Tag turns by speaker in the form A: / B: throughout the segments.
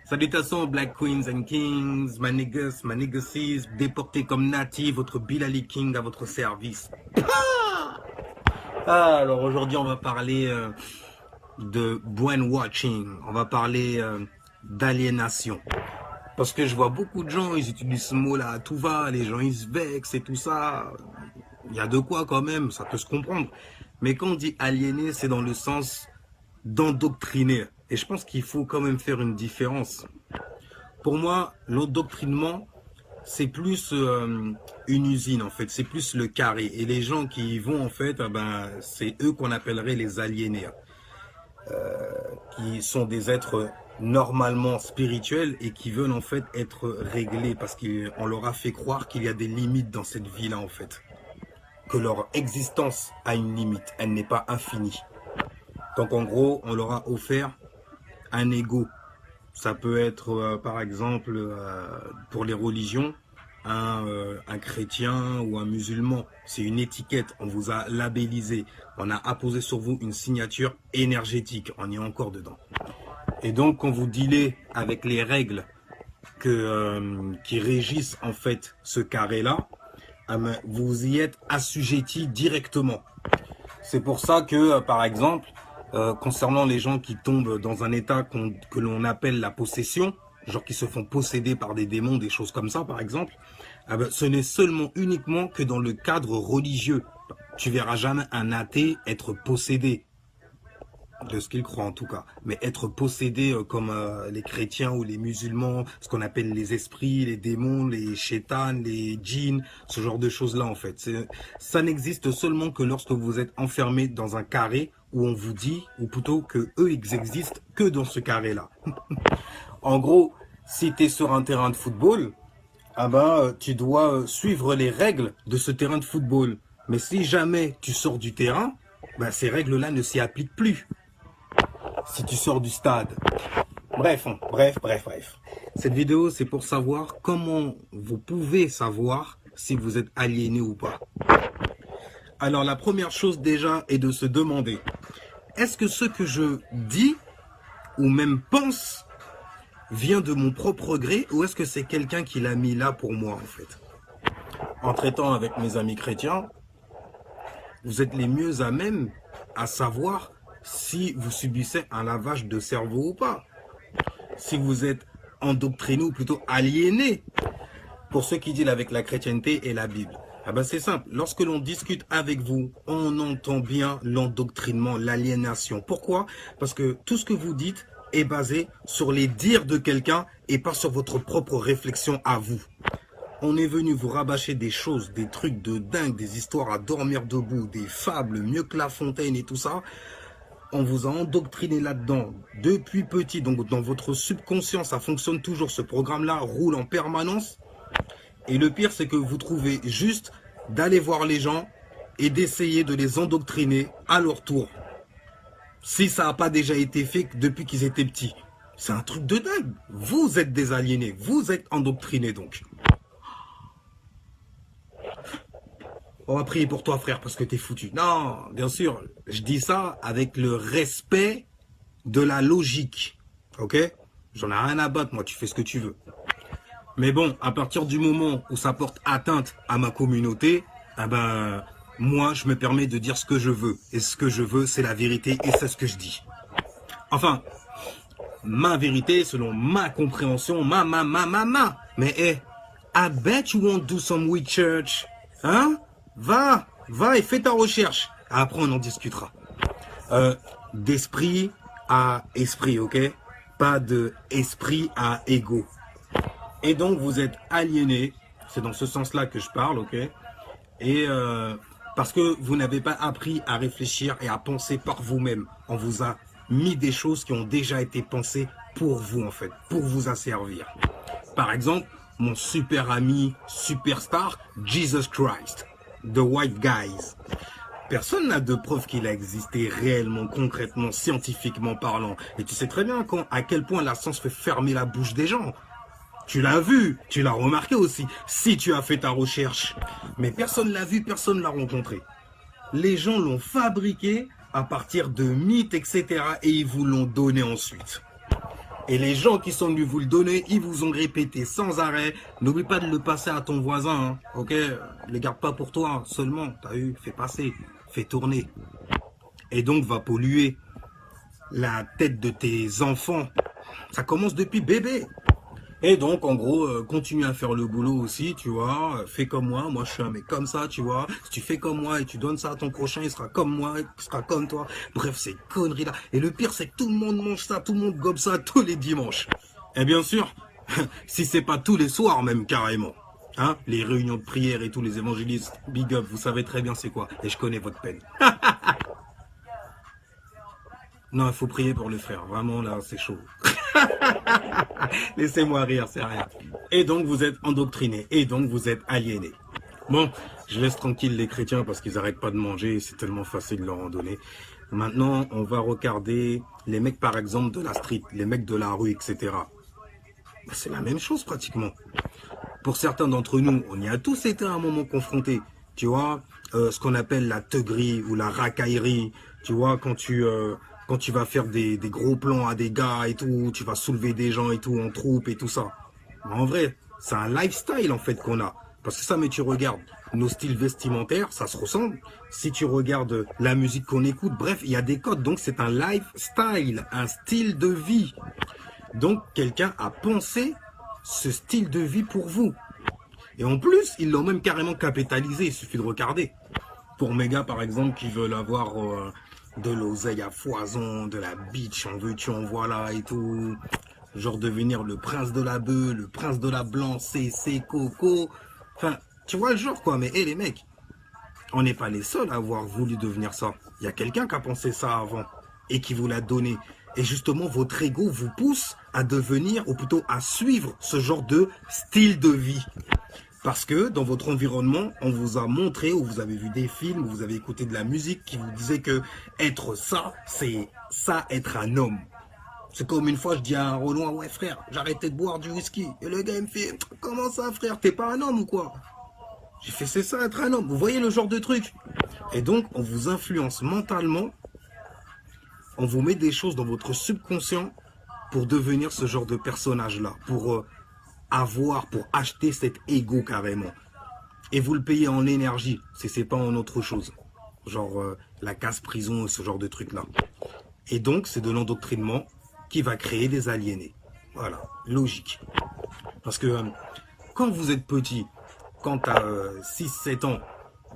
A: Salutations Black Queens and Kings, my niggas, my niggasses, déportés comme natifs, votre Bilali King à votre service. Alors aujourd'hui on va parler de brainwashing, on va parler d'aliénation. Parce que je vois beaucoup de gens, ils utilisent ce mot-là à tout va, les gens ils se vexent et tout ça. Il y a de quoi quand même, ça peut se comprendre. Mais quand on dit aliéner, c'est dans le sens d'endoctriner. Et je pense qu'il faut quand même faire une différence. Pour moi, l'endoctrinement, c'est plus une usine en fait, c'est plus le carré. Et les gens qui y vont en fait, c'est eux qu'on appellerait les aliénés, qui sont des êtres normalement spirituels et qui veulent en fait être réglés parce qu'on leur a fait croire qu'il y a des limites dans cette vie-là en fait. Que leur existence a une limite, elle n'est pas infinie. Donc en gros, on leur a offert un ego. Ça peut être par exemple pour les religions, un chrétien ou un musulman. C'est une étiquette, on vous a labellisé. On a apposé sur vous une signature énergétique, on y est encore dedans. Et donc quand vous dealez avec les règles qui régissent en fait ce carré-là, vous y êtes assujetti directement. C'est pour ça que par exemple, concernant les gens qui tombent dans un état que l'on appelle la possession, genre qui se font posséder par des démons, des choses comme ça par exemple, ce n'est seulement uniquement que dans le cadre religieux. Tu verras jamais un athée être possédé, de ce qu'il croit en tout cas, mais être possédé comme les chrétiens ou les musulmans, ce qu'on appelle les esprits, les démons, les chétanes, les djinns, ce genre de choses là en fait. Ça n'existe seulement que lorsque vous êtes enfermé dans un carré où on vous dit, ou plutôt que eux ils existent que dans ce carré là. En gros, si tu es sur un terrain de football, tu dois suivre les règles de ce terrain de football. Mais si jamais tu sors du terrain, ces règles là ne s'y appliquent plus. Si tu sors du stade. Bref. Cette vidéo, c'est pour savoir comment vous pouvez savoir si vous êtes aliéné ou pas. Alors, la première chose déjà est de se demander, est-ce que ce que je dis ou même pense vient de mon propre gré ou est-ce que c'est quelqu'un qui l'a mis là pour moi en fait? En traitant avec mes amis chrétiens, vous êtes les mieux à même à savoir si vous subissez un lavage de cerveau ou pas. Si vous êtes endoctriné ou plutôt aliéné. Pour ceux qui dealent avec la chrétienté et la Bible. C'est simple. Lorsque l'on discute avec vous, on entend bien l'endoctrinement, l'aliénation. Pourquoi? Parce que tout ce que vous dites est basé sur les dires de quelqu'un et pas sur votre propre réflexion à vous. On est venu vous rabâcher des choses, des trucs de dingue, des histoires à dormir debout, des fables mieux que La Fontaine et tout ça. On vous a endoctriné là-dedans depuis petit, donc dans votre subconscient, ça fonctionne toujours, ce programme-là roule en permanence. Et le pire, c'est que vous trouvez juste d'aller voir les gens et d'essayer de les endoctriner à leur tour. Si ça n'a pas déjà été fait depuis qu'ils étaient petits. C'est un truc de dingue. Vous êtes des aliénés, vous êtes endoctrinés donc. On va prier pour toi frère parce que t'es foutu. Non, bien sûr, je dis ça avec le respect de la logique. Ok? J'en ai rien à battre, moi, tu fais ce que tu veux. Mais bon, à partir du moment où ça porte atteinte à ma communauté, moi, je me permets de dire ce que je veux. Et ce que je veux, c'est la vérité et c'est ce que je dis. Enfin, ma vérité selon ma compréhension, ma. Mais I bet you won't do some weak church. Hein? Va et fais ta recherche. Après, on en discutera. D'esprit à esprit, ok? Pas de esprit à ego. Et donc, vous êtes aliéné. C'est dans ce sens-là que je parle, ok? Et parce que vous n'avez pas appris à réfléchir et à penser par vous-même. On vous a mis des choses qui ont déjà été pensées pour vous, en fait, pour vous asservir. Par exemple, mon super ami, superstar, Jesus Christ. The White Guys. Personne n'a de preuve qu'il a existé réellement, concrètement, scientifiquement parlant. Et tu sais très bien à quel point la science fait fermer la bouche des gens. Tu l'as vu, tu l'as remarqué aussi, si tu as fait ta recherche. Mais personne l'a vu, personne l'a rencontré. Les gens l'ont fabriqué à partir de mythes, etc. Et ils vous l'ont donné ensuite. Et les gens qui sont venus vous le donner, ils vous ont répété sans arrêt. N'oublie pas de le passer à ton voisin, hein, ok? Ne les garde pas pour toi seulement, t'as vu? Fais passer, fais tourner. Et donc va polluer la tête de tes enfants. Ça commence depuis bébé. Et donc, en gros, continue à faire le boulot aussi, tu vois. Fais comme moi je suis un mec comme ça, tu vois. Si tu fais comme moi et tu donnes ça à ton prochain, il sera comme moi, il sera comme toi. Bref, ces conneries-là. Et le pire, c'est que tout le monde mange ça, tout le monde gobe ça tous les dimanches. Et bien sûr, si c'est pas tous les soirs même, carrément. Hein, les réunions de prière et tous les évangélistes, big up, vous savez très bien c'est quoi. Et je connais votre peine. Non, il faut prier pour le frère. Vraiment, là, c'est chaud. Laissez-moi rire, c'est rien. Et donc, vous êtes endoctrinés. Et donc, vous êtes aliénés. Bon, je laisse tranquille les chrétiens parce qu'ils n'arrêtent pas de manger. C'est tellement facile de leur en donner. Maintenant, on va regarder les mecs, par exemple, de la street, les mecs de la rue, etc. C'est la même chose, pratiquement. Pour certains d'entre nous, on y a tous été à un moment confrontés. Tu vois, ce qu'on appelle la teuguerie ou la racaillerie. Tu vois, quand tu vas faire des gros plans à des gars et tout, tu vas soulever des gens et tout en troupe et tout ça. Mais en vrai, c'est un lifestyle en fait qu'on a. Parce que ça, mais tu regardes nos styles vestimentaires, ça se ressemble. Si tu regardes la musique qu'on écoute, bref, il y a des codes. Donc c'est un lifestyle, un style de vie. Donc quelqu'un a pensé ce style de vie pour vous. Et en plus, ils l'ont même carrément capitalisé, il suffit de regarder. Pour mes gars, par exemple, qui veulent avoir de l'oseille à foison, de la bitch, en veux-tu, en voilà et tout. Genre devenir le prince de la bœuf, le prince de la blanc, c'est coco. Enfin, tu vois le genre quoi, mais hé les mecs, on n'est pas les seuls à avoir voulu devenir ça. Il y a quelqu'un qui a pensé ça avant et qui vous l'a donné. Et justement, votre ego vous pousse à devenir, ou plutôt à suivre ce genre de style de vie. Parce que dans votre environnement, on vous a montré, ou vous avez vu des films, ou vous avez écouté de la musique qui vous disait que être ça, c'est ça, être un homme. C'est comme une fois, je dis à un Renoir, ouais frère, j'arrêtais de boire du whisky. Et le gars il me fait, comment ça frère, t'es pas un homme ou quoi? J'ai fait, c'est ça être un homme. Vous voyez le genre de truc? Et donc, on vous influence mentalement, on vous met des choses dans votre subconscient pour devenir ce genre de personnage-là, pour pour acheter cet ego carrément. Et vous le payez en énergie, si c'est pas en autre chose. Genre la casse-prison, ce genre de truc-là. Et donc, c'est de l'endoctrinement qui va créer des aliénés. Voilà, logique. Parce que quand vous êtes petit, quand tu as 6-7 ans,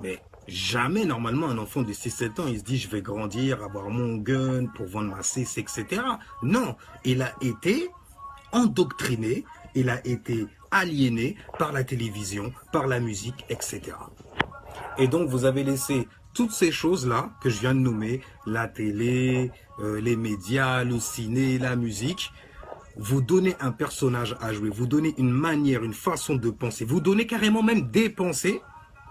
A: mais jamais normalement un enfant de 6-7 ans, il se dit je vais grandir, avoir mon gun pour vendre ma CC, etc. Non, il a été endoctriné, il a été aliéné par la télévision, par la musique, etc. Et donc vous avez laissé toutes ces choses-là que je viens de nommer, la télé, les médias, le ciné, la musique, vous donnez un personnage à jouer, vous donnez une manière, une façon de penser, vous donnez carrément même des pensées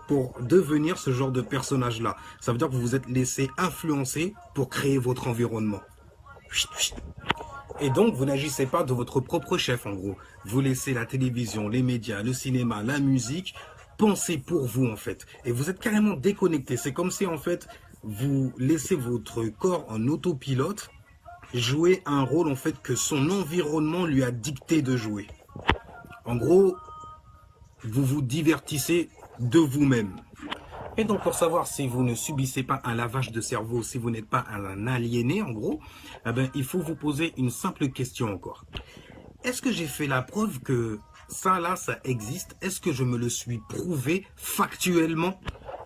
A: pour devenir ce genre de personnage-là. Ça veut dire que vous vous êtes laissé influencer pour créer votre environnement. Et donc, vous n'agissez pas de votre propre chef, en gros. Vous laissez la télévision, les médias, le cinéma, la musique penser pour vous, en fait. Et vous êtes carrément déconnecté. C'est comme si, en fait, vous laissez votre corps en autopilote jouer un rôle, en fait, que son environnement lui a dicté de jouer. En gros, vous vous divertissez de vous-même. Et donc, pour savoir si vous ne subissez pas un lavage de cerveau, si vous n'êtes pas un aliéné, en gros, eh ben, il faut vous poser une simple question encore. Est-ce que j'ai fait la preuve que ça, là, ça existe? Est-ce que je me le suis prouvé factuellement?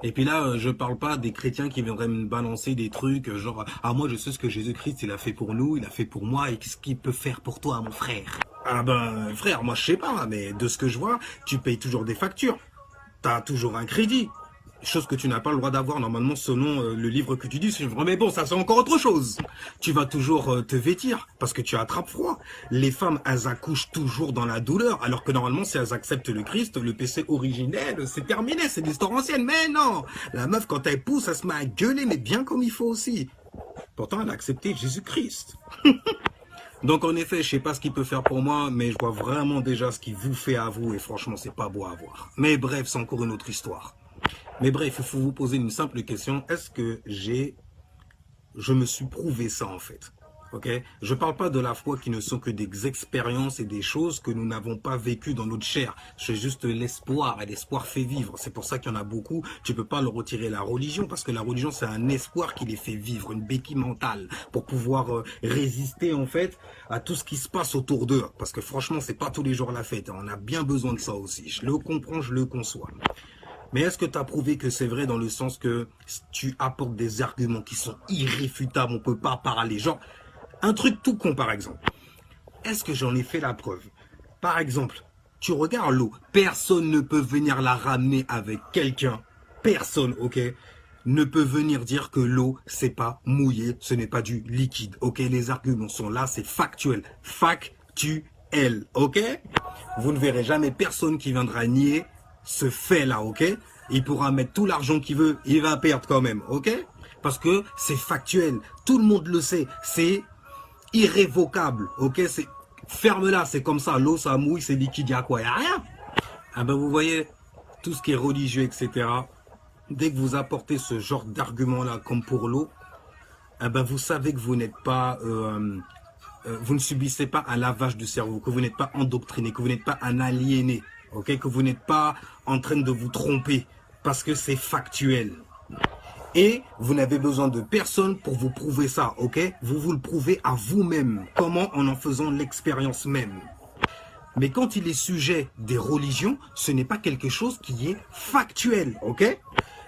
A: Et puis là, je parle pas des chrétiens qui viendraient me balancer des trucs genre « Ah, moi, je sais ce que Jésus-Christ, il a fait pour nous, il a fait pour moi, et qu'est-ce qu'il peut faire pour toi, mon frère ?» Ah ben, frère, moi, je sais pas, mais de ce que je vois, tu payes toujours des factures. T'as toujours un crédit. Chose que tu n'as pas le droit d'avoir normalement selon le livre que tu dis. Mais bon, ça c'est encore autre chose. Tu vas toujours te vêtir parce que tu attrapes froid. Les femmes, elles accouchent toujours dans la douleur. Alors que normalement, si elles acceptent le Christ, le péché originel, c'est terminé. C'est l'histoire ancienne. Mais non, la meuf, quand elle pousse, elle se met à gueuler, mais bien comme il faut aussi. Pourtant, elle a accepté Jésus-Christ. Donc en effet, je sais pas ce qu'il peut faire pour moi, mais je vois vraiment déjà ce qu'il vous fait à vous. Et franchement, c'est pas beau à voir. Mais bref, c'est encore une autre histoire. Mais bref, il faut vous poser une simple question. Est-ce que je me suis prouvé ça en fait? Ok, je parle pas de la foi qui ne sont que des expériences et des choses que nous n'avons pas vécues dans notre chair. C'est juste l'espoir, et l'espoir fait vivre. C'est pour ça qu'il y en a beaucoup. Tu peux pas leur retirer la religion parce que la religion c'est un espoir qui les fait vivre, une béquille mentale pour pouvoir résister en fait à tout ce qui se passe autour d'eux. Parce que franchement c'est pas tous les jours la fête. On a bien besoin de ça aussi. Je le comprends, je le conçois. Mais est-ce que tu as prouvé que c'est vrai dans le sens que tu apportes des arguments qui sont irréfutables, on peut pas parler, genre un truc tout con par exemple. Est-ce que j'en ai fait la preuve? Par exemple, tu regardes l'eau, personne ne peut venir la ramener avec quelqu'un, personne, ok, ne peut venir dire que l'eau c'est pas mouillé, ce n'est pas du liquide, ok, les arguments sont là, c'est factuel, ok. Vous ne verrez jamais personne qui viendra nier ce fait là, ok. Il pourra mettre tout l'argent qu'il veut, il va perdre quand même, ok, parce que c'est factuel, tout le monde le sait, c'est irrévocable, ok, c'est ferme-la, c'est comme ça, l'eau ça mouille, c'est liquide, il y a quoi, il n'y a rien. Ah ben vous voyez, tout ce qui est religieux, etc., dès que vous apportez ce genre d'argument là, comme pour l'eau, ah ben vous savez que vous n'êtes pas, vous ne subissez pas un lavage du cerveau, que vous n'êtes pas endoctriné, que vous n'êtes pas un aliéné, ok, que vous n'êtes pas en train de vous tromper, parce que c'est factuel. Et vous n'avez besoin de personne pour vous prouver ça, ok? Vous vous le prouvez à vous-même. Comment? En faisant l'expérience même. Mais quand il est sujet des religions, ce n'est pas quelque chose qui est factuel, ok?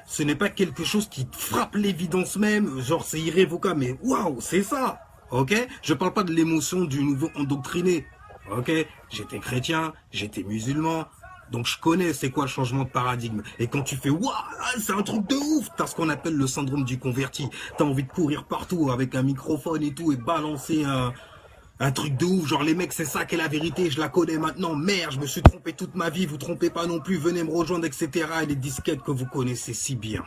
A: Ce n'est pas quelque chose qui frappe l'évidence même, genre c'est irrévocable, mais waouh, c'est ça, ok? Je parle pas de l'émotion du nouveau endoctriné, ok? J'étais chrétien, j'étais musulman, donc je connais c'est quoi le changement de paradigme. Et quand tu fais waouh, c'est un truc de ouf, t'as ce qu'on appelle le syndrome du converti. T'as envie de courir partout avec un microphone et tout et balancer un truc de ouf. Genre les mecs, c'est ça qui est la vérité, je la connais maintenant. Merde, je me suis trompé toute ma vie, vous trompez pas non plus, venez me rejoindre, etc. Et les disquettes que vous connaissez si bien.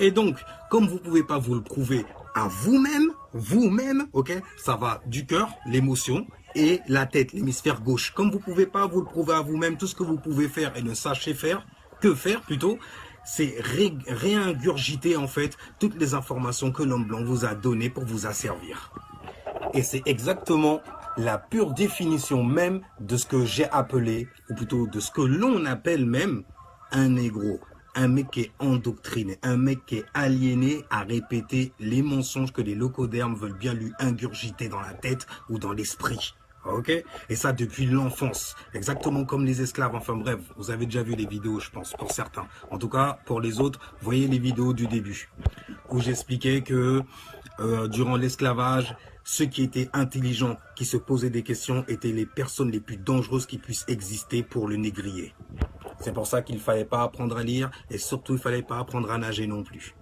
A: Et donc, comme vous pouvez pas vous le prouver à vous-même, ok, ça va du cœur, l'émotion, et la tête, l'hémisphère gauche. Comme vous pouvez pas vous le prouver à vous-même, tout ce que vous pouvez faire et ne sachez faire, que faire plutôt, c'est réingurgiter en fait toutes les informations que l'homme blanc vous a données pour vous asservir. Et c'est exactement la pure définition même de ce que j'ai appelé, ou plutôt de ce que l'on appelle même un négro. Un mec qui est endoctriné, un mec qui est aliéné à répéter les mensonges que les locodermes veulent bien lui ingurgiter dans la tête ou dans l'esprit. Ok? Et ça depuis l'enfance, exactement comme les esclaves. Enfin bref, vous avez déjà vu les vidéos, je pense, pour certains. En tout cas, pour les autres, voyez les vidéos du début, où j'expliquais que durant l'esclavage, ceux qui étaient intelligents, qui se posaient des questions, étaient les personnes les plus dangereuses qui puissent exister pour le négrier. C'est pour ça qu'il ne fallait pas apprendre à lire et surtout il ne fallait pas apprendre à nager non plus.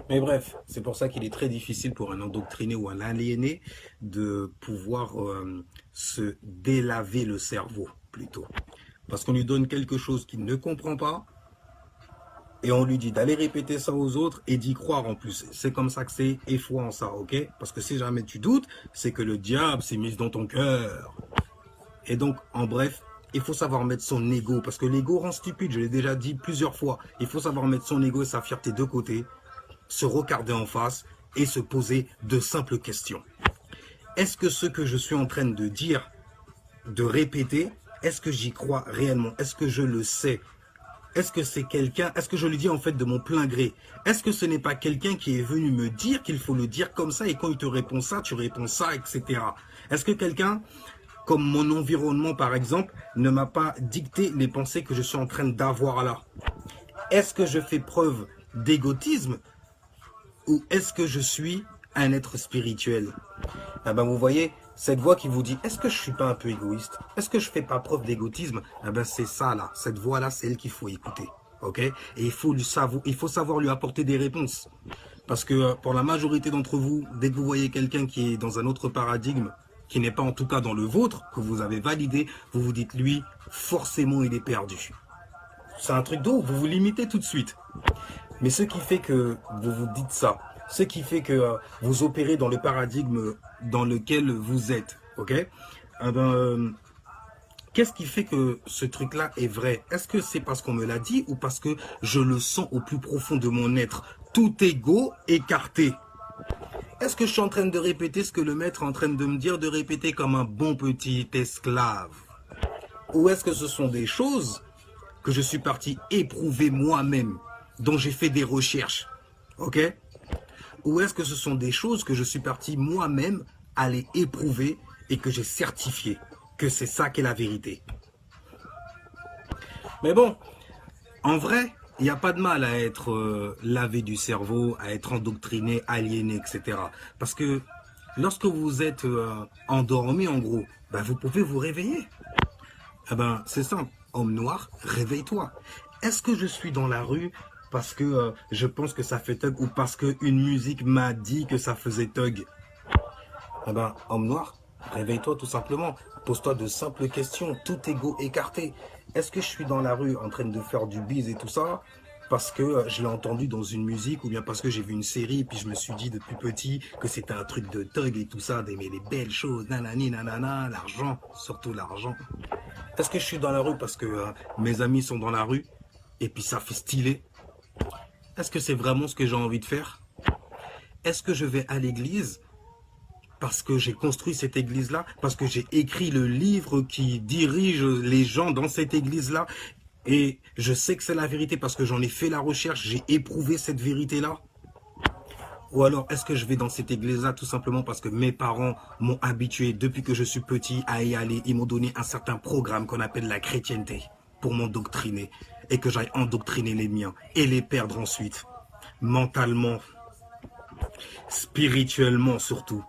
A: Mais bref, c'est pour ça qu'il est très difficile pour un endoctriné ou un aliéné de pouvoir se délaver le cerveau plutôt. Parce qu'on lui donne quelque chose qu'il ne comprend pas et on lui dit d'aller répéter ça aux autres et d'y croire en plus. C'est comme ça que c'est, et foi en ça, ok? Parce que si jamais tu doutes, c'est que le diable s'est mis dans ton cœur. Et donc, en bref, il faut savoir mettre son ego, parce que l'ego rend stupide, je l'ai déjà dit plusieurs fois. Il faut savoir mettre son ego et sa fierté de côté, se regarder en face et se poser de simples questions. Est-ce que ce que je suis en train de dire, de répéter, est-ce que j'y crois réellement? Est-ce que je le sais? Est-ce que c'est quelqu'un, est-ce que je le dis en fait de mon plein gré? Est-ce que ce n'est pas quelqu'un qui est venu me dire qu'il faut le dire comme ça et quand il te répond ça, tu réponds ça, etc. Est-ce que quelqu'un, comme mon environnement par exemple, ne m'a pas dicté les pensées que je suis en train d'avoir là? Est-ce que je fais preuve d'égotisme ou est-ce que je suis un être spirituel? Ah ben vous voyez, cette voix qui vous dit, est-ce que je suis pas un peu égoïste? Est-ce que je fais pas preuve d'égotisme? Ah ben c'est ça là, cette voix là, c'est elle qu'il faut écouter. Ok? Et il faut savoir lui apporter des réponses. Parce que pour la majorité d'entre vous, dès que vous voyez quelqu'un qui est dans un autre paradigme, qui n'est pas en tout cas dans le vôtre, que vous avez validé, vous vous dites, lui, forcément, il est perdu. C'est un truc d'eau, vous vous limitez tout de suite. Mais ce qui fait que vous vous dites ça, ce qui fait que vous opérez dans le paradigme dans lequel vous êtes, ok? Qu'est-ce qui fait que ce truc-là est vrai? Est-ce que c'est parce qu'on me l'a dit ou parce que je le sens au plus profond de mon être? Tout ego écarté. Est-ce que je suis en train de répéter ce que le maître est en train de me dire de répéter comme un bon petit esclave? Ou est-ce que ce sont des choses que je suis parti éprouver moi-même, dont j'ai fait des recherches? Ok? Ou est-ce que ce sont des choses que je suis parti moi-même aller éprouver et que j'ai certifié que c'est ça qui est la vérité? Mais bon, en vrai, il n'y a pas de mal à être lavé du cerveau, à être endoctriné, aliéné, etc. Parce que lorsque vous êtes endormi, en gros, ben vous pouvez vous réveiller. Eh ben, c'est simple. Homme noir, réveille-toi. Est-ce que je suis dans la rue parce que je pense que ça fait thug ou parce qu'une musique m'a dit que ça faisait thug? Eh ben, homme noir, réveille-toi tout simplement. Pose-toi de simples questions, tout ego écarté. Est-ce que je suis dans la rue en train de faire du bise et tout ça parce que je l'ai entendu dans une musique ou bien parce que j'ai vu une série et puis je me suis dit depuis petit que c'était un truc de thug et tout ça, d'aimer les belles choses, nanani, nanana, l'argent, surtout l'argent. Est-ce que je suis dans la rue parce que mes amis sont dans la rue et puis ça fait stylé? Est-ce que c'est vraiment ce que j'ai envie de faire? Est-ce que je vais à l'église parce que j'ai construit cette église-là, parce que j'ai écrit le livre qui dirige les gens dans cette église-là et je sais que c'est la vérité parce que j'en ai fait la recherche, j'ai éprouvé cette vérité-là? Ou alors, est-ce que je vais dans cette église-là tout simplement parce que mes parents m'ont habitué depuis que je suis petit à y aller. Ils m'ont donné un certain programme qu'on appelle la chrétienté pour m'endoctriner et que j'aille endoctriner les miens et les perdre ensuite. Mentalement, spirituellement surtout.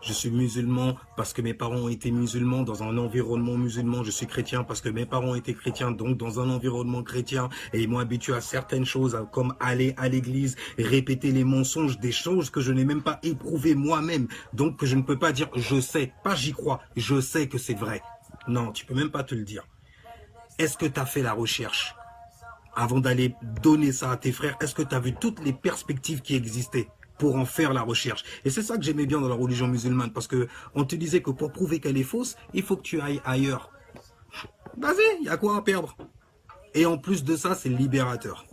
A: Je suis musulman parce que mes parents ont été musulmans dans un environnement musulman. Je suis chrétien parce que mes parents étaient chrétiens, donc dans un environnement chrétien. Et ils m'ont habitué à certaines choses, comme aller à l'église, répéter les mensonges, des choses que je n'ai même pas éprouvées moi-même. Donc que je ne peux pas dire je sais, pas j'y crois, je sais que c'est vrai. Non, tu peux même pas te le dire. Est-ce que tu as fait la recherche avant d'aller donner ça à tes frères? Est-ce que tu as vu toutes les perspectives qui existaient pour en faire la recherche? Et c'est ça que j'aimais bien dans la religion musulmane, parce que on te disait que pour prouver qu'elle est fausse, il faut que tu ailles ailleurs. Vas-y, il y a quoi à perdre? Et en plus de ça, c'est libérateur.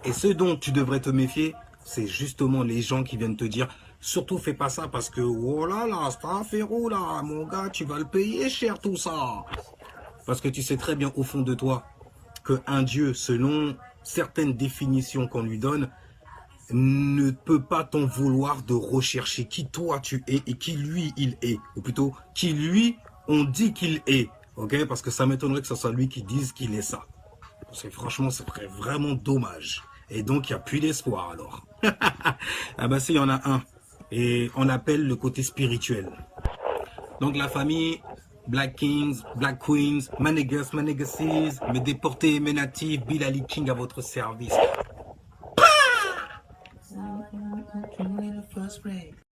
A: Et ce dont tu devrais te méfier, c'est justement les gens qui viennent te dire surtout fais pas ça parce que oh là là, c'est un féro là, mon gars, tu vas le payer cher tout ça. Parce que tu sais très bien au fond de toi qu'un Dieu, selon certaines définitions qu'on lui donne, ne peut pas t'en vouloir de rechercher qui toi tu es et qui lui il est. Ou plutôt, qui lui on dit qu'il est. Ok? Parce que ça m'étonnerait que ce soit lui qui dise qu'il est ça. Parce que franchement, ce serait vraiment dommage. Et donc, il n'y a plus d'espoir alors. Ah ben si, il y en a un. Et on appelle le côté spirituel. Donc la famille, Black Kings, Black Queens, Manegas, Manegacies, mes déportés, mes natifs, Bill Ali King à votre service.